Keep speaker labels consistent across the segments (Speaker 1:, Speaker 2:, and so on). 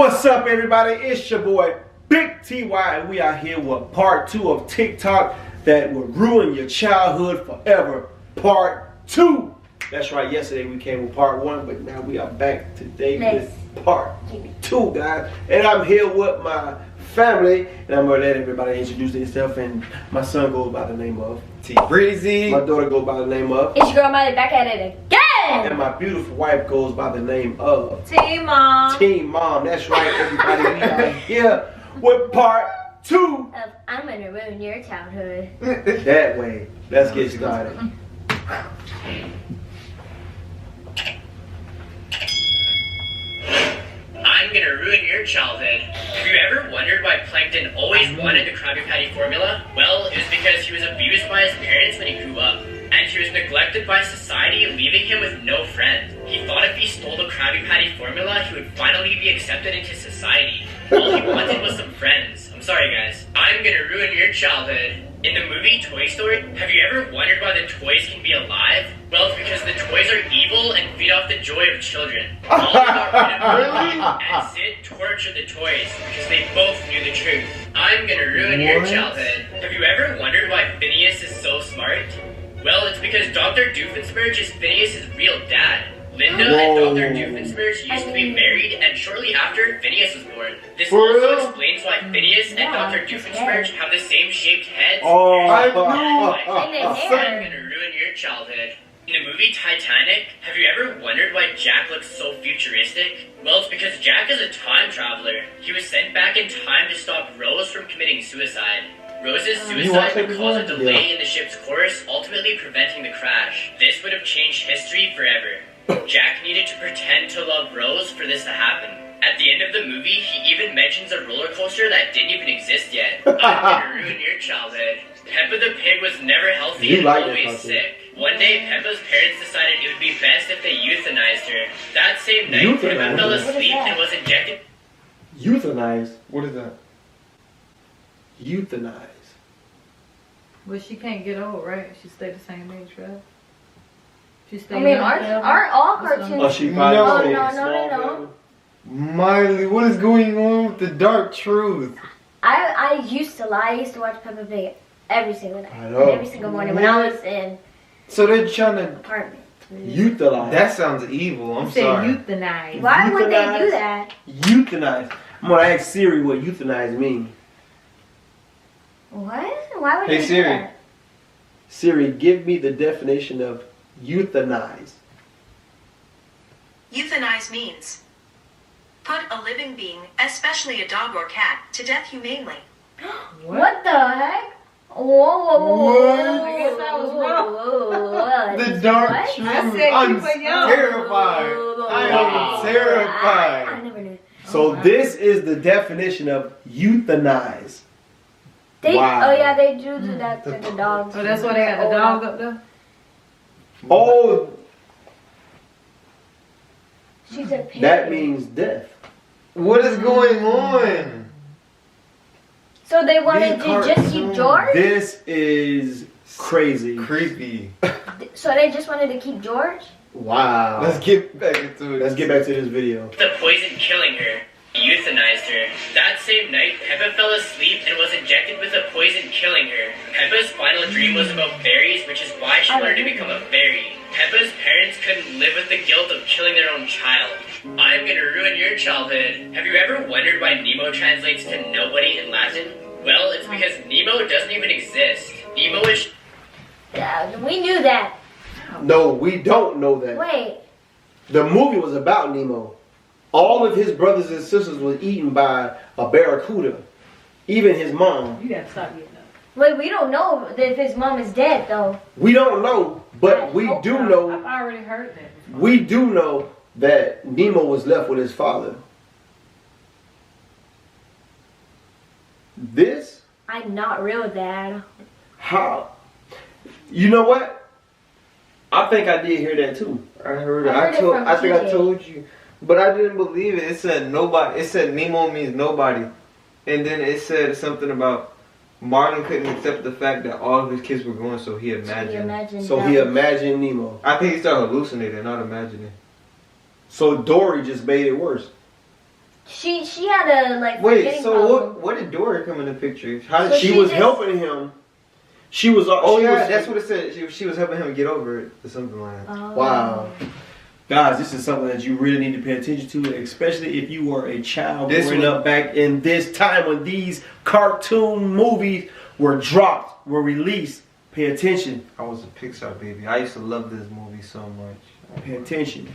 Speaker 1: What's up, everybody? It's your boy Big TY, and we are here with part 2 of TikTok that will ruin your childhood forever. Part 2. That's right. Yesterday we came with part 1, but now we are back today with part 2, guys. And I'm here with my family, and I'm gonna let everybody introduce themselves. And my son goes by the name of
Speaker 2: T Breezy.
Speaker 1: My daughter goes by the name of
Speaker 3: It's your girl Miley back at it again.
Speaker 1: And my beautiful wife goes by the name of
Speaker 3: Team Mom.
Speaker 1: Team Mom. That's right, everybody. We are here with part 2
Speaker 3: Of I'm gonna ruin your childhood.
Speaker 1: that way. Let's get started.
Speaker 4: I'm gonna ruin your childhood. Have you ever wondered why Plankton always wanted the Krabby Patty formula? Well, it was because he was abused by his parents when he grew up. And he was neglected by society, leaving him with no friends. He thought if he stole the Krabby Patty formula, he would finally be accepted into society. All he wanted was some friends. I'm sorry, guys. I'm gonna ruin your childhood. In the movie Toy Story, have you ever wondered why the toys can be alive? Well, it's because the toys are evil and feed off the joy of children. Oliver got rid of them, and Sid tortured the toys because they both knew the truth. I'm gonna ruin your childhood. Have you ever wondered why Phineas is so smart? Well, it's because Dr. Doofenshmirtz is Phineas' real dad. Linda and Dr. Doofenshmirtz used to be married, and shortly after, Phineas was born. This also explains why Phineas and Dr. Doofenshmirtz have the same shaped heads. I'm gonna ruin your childhood. In the movie Titanic, have you ever wondered why Jack looks so futuristic? Well, it's because Jack is a time traveler. He was sent back in time to stop Rose from committing suicide. Rose's suicide would cause a delay in the ship's course, ultimately preventing the crash. This would have changed history forever. Jack needed to pretend to love Rose for this to happen. At the end of the movie, he even mentions a roller coaster that didn't even exist yet. I'm gonna ruin your childhood. Peppa the Pig was never healthy and always sick. One day, Peppa's parents decided it would be best if they euthanized her. That same night, Peppa fell asleep and was injected.
Speaker 1: Euthanize?
Speaker 2: What is that?
Speaker 1: Euthanize.
Speaker 5: Well, she can't get old, right? She stay the same age, right? She stay
Speaker 3: I mean,
Speaker 5: young forever.
Speaker 3: aren't all
Speaker 5: That's what I'm-
Speaker 1: Oh,
Speaker 3: cartoons?
Speaker 1: she
Speaker 2: No.
Speaker 1: probably
Speaker 2: Oh,
Speaker 1: stayed
Speaker 3: no,
Speaker 1: small.
Speaker 2: Miley, what is going on with the dark truth?
Speaker 3: I used to lie. I used to watch Peppa Pig every single night.
Speaker 1: I know.
Speaker 3: Every single morning when I was in
Speaker 2: So they're trying to.
Speaker 3: apartment.
Speaker 1: Euthanize.
Speaker 2: That sounds evil. I'm
Speaker 5: She said
Speaker 2: sorry.
Speaker 5: euthanize.
Speaker 3: Why would they
Speaker 1: Euthanize?
Speaker 3: do that?
Speaker 1: Euthanize. I'm gonna ask Siri what euthanize means.
Speaker 3: What? Why would
Speaker 2: Hey,
Speaker 3: they do
Speaker 2: Siri.
Speaker 3: that?
Speaker 1: Siri, give me the definition of euthanize.
Speaker 6: Euthanize means put a living being, especially a dog or cat, to death humanely.
Speaker 3: What the heck? Whoa.
Speaker 5: I guess I was wrong.
Speaker 2: The dark
Speaker 3: What?
Speaker 2: truth.
Speaker 5: I said
Speaker 2: I'm
Speaker 5: you were young.
Speaker 2: terrified. I
Speaker 1: Wow.
Speaker 2: am terrified.
Speaker 3: I never knew.
Speaker 1: So this is the definition of euthanize.
Speaker 3: They,
Speaker 1: Wow.
Speaker 3: Oh yeah, they do that to the dogs.
Speaker 5: So that's why they got the dog up there?
Speaker 1: Oh,
Speaker 3: She's a pig.
Speaker 1: that means death.
Speaker 2: What is going on?
Speaker 3: So they wanted
Speaker 2: These
Speaker 3: to just keep
Speaker 2: cartoons.
Speaker 3: George?
Speaker 1: This is crazy.
Speaker 2: Creepy.
Speaker 3: So they just wanted to keep George?
Speaker 1: Wow.
Speaker 2: Let's get back into it.
Speaker 1: Let's get back to this video.
Speaker 4: The poison killing her. He euthanized her. That same night, Peppa fell asleep and was injected with the poison killing her. Peppa's final dream was about fairies, which is why she wanted to become a fairy. Peppa's parents couldn't live with the guilt of killing their own child. I'm gonna ruin your childhood. Have you ever wondered why Nemo translates to nobody in Latin? Well, it's because Nemo doesn't even exist. Nemo is
Speaker 3: Yeah, we knew that.
Speaker 1: No, we don't know that.
Speaker 3: Wait.
Speaker 1: The movie was about Nemo. All of his brothers and sisters were eaten by a barracuda. Even his mom.
Speaker 5: You gotta stop getting up.
Speaker 3: Wait, we don't know if his mom is dead though.
Speaker 1: We don't know, but we do
Speaker 5: I've
Speaker 1: know.
Speaker 5: already heard that.
Speaker 1: We do know that Nemo was left with his father. This?
Speaker 3: I'm not real dad.
Speaker 1: How? You know what? I think I did hear that too.
Speaker 2: I heard it.
Speaker 3: I heard it from
Speaker 2: I think I
Speaker 3: TJ.
Speaker 2: told you. But I didn't believe it. It said nobody. It said Nemo means nobody. And then it said something about Marlon couldn't accept the fact that all of his kids were going, so he imagined.
Speaker 1: So he imagined Nemo.
Speaker 2: I think he started hallucinating, not imagining.
Speaker 1: So Dory just made it worse.
Speaker 3: She had a like.
Speaker 2: Wait,
Speaker 3: forgetting
Speaker 2: so
Speaker 3: problem.
Speaker 2: what did Dory come in the picture? How did
Speaker 3: So
Speaker 2: she?
Speaker 1: She was helping him. She was.
Speaker 2: Oh
Speaker 1: she
Speaker 2: yeah,
Speaker 1: was,
Speaker 2: that's what it said. She was helping him get over it or something like that.
Speaker 3: Oh.
Speaker 1: Wow. Guys, this is something that you really need to pay attention to, especially if you were a child growing up back in this time when these cartoon movies were dropped, were released. Pay attention.
Speaker 2: I was a Pixar baby. I used to love this movie so much.
Speaker 1: Pay attention.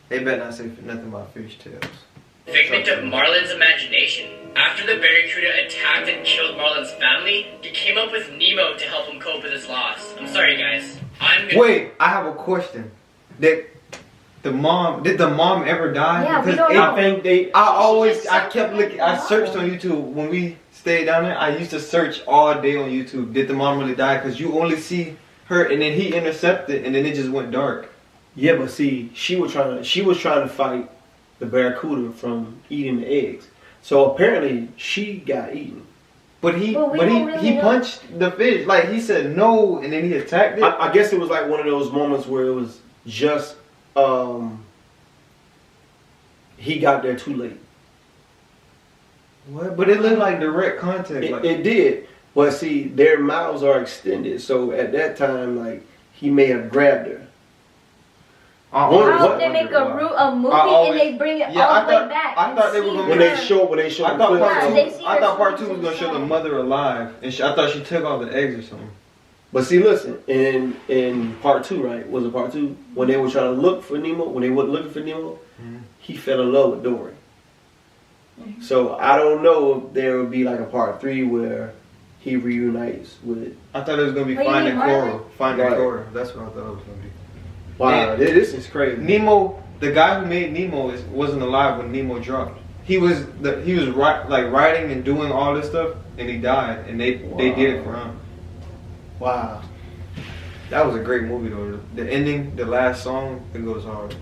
Speaker 2: They better not say nothing about Fish Tales.
Speaker 4: Figment of Marlin's imagination. After the Barracuda attacked and killed Marlin's family, he came up with Nemo to help him cope with his loss. I'm sorry, guys.
Speaker 2: Wait, I have a question. Did the mom ever die?
Speaker 3: Yeah, we
Speaker 2: Because
Speaker 3: don't know.
Speaker 1: I think they.
Speaker 2: I kept looking. I searched on YouTube when we stayed down there. I used to search all day on YouTube. Did the mom really die? Because you only see her, and then he intercepted, and then it just went dark.
Speaker 1: Yeah, but see, she was trying to fight the Barracuda from eating the eggs. So apparently she got eaten.
Speaker 2: But he
Speaker 3: Well, we don't really know.
Speaker 2: punched the fish. Like he said no, and then he attacked it.
Speaker 1: I guess it was like one of those moments where it was just he got there too late.
Speaker 2: What? But it looked like direct contact.
Speaker 1: It did. But see, their mouths are extended, so at that time, like he may have grabbed her.
Speaker 2: I
Speaker 1: What-
Speaker 3: How
Speaker 1: what-
Speaker 3: they make a movie
Speaker 2: always-
Speaker 3: and they bring it
Speaker 2: Yeah,
Speaker 3: all
Speaker 2: I
Speaker 3: the way
Speaker 2: thought-
Speaker 3: back?
Speaker 2: I thought
Speaker 3: and
Speaker 2: they were
Speaker 3: see
Speaker 2: gonna-
Speaker 1: When
Speaker 3: her.
Speaker 1: they show
Speaker 2: I
Speaker 1: the
Speaker 2: thought
Speaker 1: clip.
Speaker 3: Yeah, they see
Speaker 2: I thought
Speaker 3: her
Speaker 2: part two was gonna show the mother alive, and I thought she took all the eggs or something.
Speaker 1: But see, listen, in part two, right? Was it part two when they were trying to look for Nemo? When they weren't looking for Nemo, he fell in love with Dory. So I don't know if there would be like a part three where he reunites with.
Speaker 2: I thought it was gonna be
Speaker 3: What do you
Speaker 2: Finding
Speaker 3: mean, Marlin?
Speaker 2: Coral. Finding
Speaker 1: Right.
Speaker 2: Coral. That's what I thought it was gonna be.
Speaker 1: Wow,
Speaker 2: Man.
Speaker 1: this is crazy.
Speaker 2: Nemo, the guy who made Nemo, wasn't alive when Nemo dropped. He was writing and doing all this stuff, and he died, and they did it for him.
Speaker 1: Wow.
Speaker 2: That was a great movie though. The ending, the last song, it goes hard.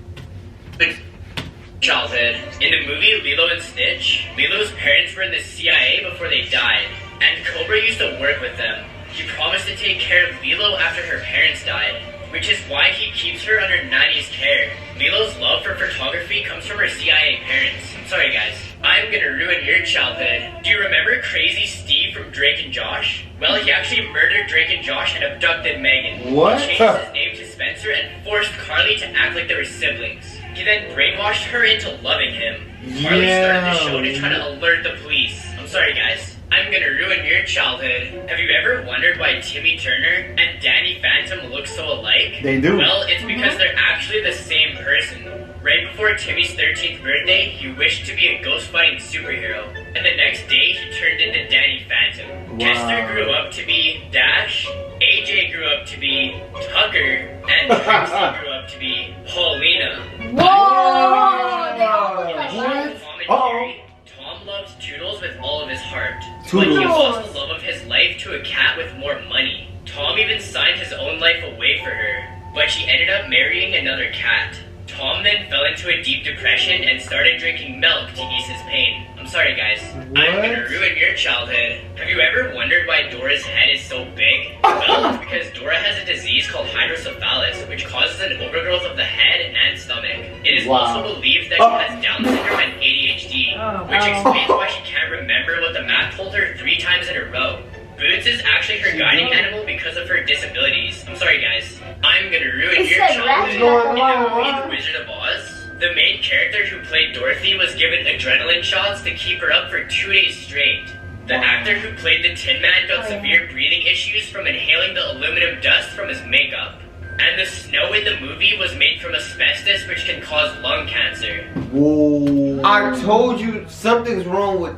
Speaker 4: Childhood. In the movie Lilo and Stitch, Lilo's parents were in the CIA before they died, and Cobra used to work with them. He promised to take care of Lilo after her parents died, which is why he keeps her under Nani's care. Lilo's love for photography comes from her CIA parents. Sorry guys, I'm gonna ruin your childhood. Do you remember Crazy Steve from Drake and Josh? Well, he actually murdered Drake and Josh and abducted Megan.
Speaker 2: What?
Speaker 4: He changed his name to Spencer and forced Carly to act like they were siblings. He then brainwashed her into loving him. Carly started the show to try to alert the police. I'm sorry guys, I'm gonna ruin your childhood. Have you ever wondered why Timmy Turner and Danny Phantom look so alike?
Speaker 1: They do.
Speaker 4: Well, it's because they're actually the same person. Right before Timmy's 13th birthday, he wished to be a ghost-fighting superhero. And the next day, he turned into Danny Phantom.
Speaker 1: Wow.
Speaker 4: Kester grew up to be Dash, AJ grew up to be Tucker, and Trixie grew up to be Paulina.
Speaker 3: Whoa! They all look
Speaker 4: Tom
Speaker 3: alike.
Speaker 4: and
Speaker 1: Uh-oh.
Speaker 4: Jerry, Tom loves Toodles with all of his heart. But he
Speaker 1: Toodles.
Speaker 4: lost the love of his life to a cat with more money. Tom even signed his own life away for her, but she ended up marrying another cat. Tom then fell into a deep depression and started drinking milk to ease his pain. I'm sorry guys, I'm gonna ruin your childhood. Have you ever wondered why Dora's head is so big? Well, it's because Dora has a disease called hydrocephalus, which causes an overgrowth of the head and stomach. It is
Speaker 1: Wow.
Speaker 4: also believed that she has Down syndrome and ADHD, which explains why she can't remember what the map told her 3 times in a row. Boots is actually her guiding animal because of her disabilities. I'm sorry guys, I'm gonna ruin
Speaker 3: It
Speaker 4: your
Speaker 3: said
Speaker 4: childhood.
Speaker 3: rat
Speaker 4: In
Speaker 3: trap.
Speaker 4: the movie The Wizard of Oz, the main character who played Dorothy was given adrenaline shots to keep her up for 2 days straight. The actor who played the Tin Man got severe breathing issues from inhaling the aluminum dust from his makeup. And the snow in the movie was made from asbestos, which can cause lung cancer.
Speaker 1: Whoa.
Speaker 2: I told you something's wrong with.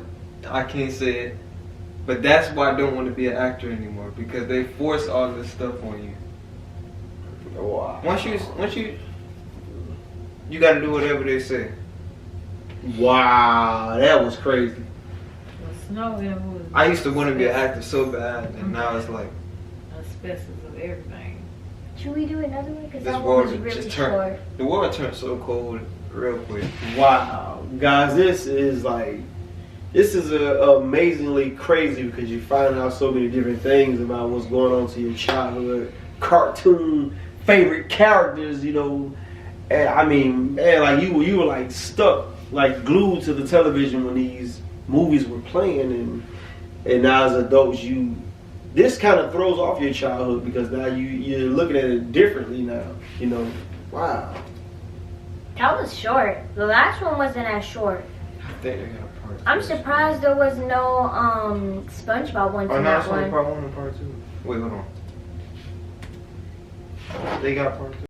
Speaker 2: I can't say it, but that's why I don't want to be an actor anymore because they force all this stuff on you.
Speaker 1: Wow.
Speaker 2: Once you got to do whatever they say.
Speaker 1: Wow, that was crazy.
Speaker 5: The snow in the movie.
Speaker 2: I used to want to be an actor so bad, and now it's like
Speaker 5: Asbestos of everything.
Speaker 3: Should we do another one? Because
Speaker 2: this
Speaker 3: that one
Speaker 2: world
Speaker 3: was
Speaker 2: just
Speaker 3: really
Speaker 2: turned.
Speaker 3: short.
Speaker 2: The world turned so cold real quick.
Speaker 1: Wow, guys, this is amazingly crazy because you find out so many different things about what's going on to your childhood cartoon favorite characters, you know. And I mean, man, like you were like stuck like glued to the television when these movies were playing, and now as adults this kind of throws off your childhood because now you're looking at it differently now. You know, wow.
Speaker 3: That was short. The last one wasn't as short.
Speaker 2: I think they got a part 2.
Speaker 3: I'm surprised there was no SpongeBob one to
Speaker 2: no,
Speaker 3: that
Speaker 2: it's only
Speaker 3: one.
Speaker 2: part 1 and part 2. Wait, hold on. They got part 2.